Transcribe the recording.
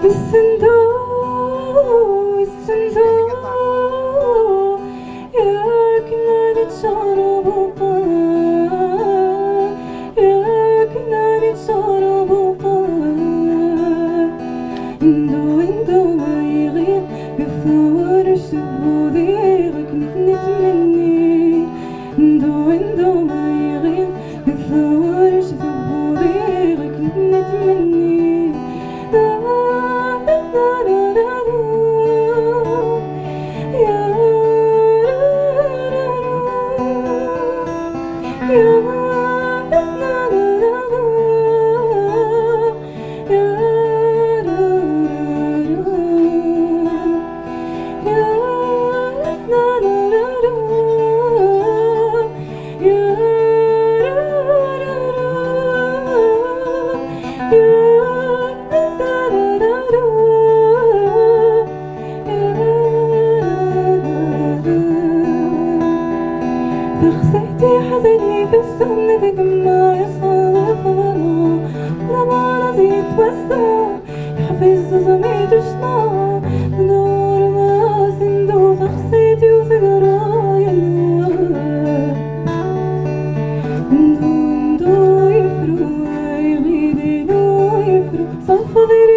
الصندوق الصندوق ياك نادي تشرب وقال ياك نادي تشرب وقال اندو ما يغيب يثور الشبو ضيغك نتمني اندو ما يغيب يثور الشبو ضيغك نتمني خسيتي حزني في السن ذيك ما يصالحنا لما راسي يتوسع يحفز زميت شطار نور ما صندوق خسيتي وثقرايا ندو يفرو يغيدي نو يفرو صفضي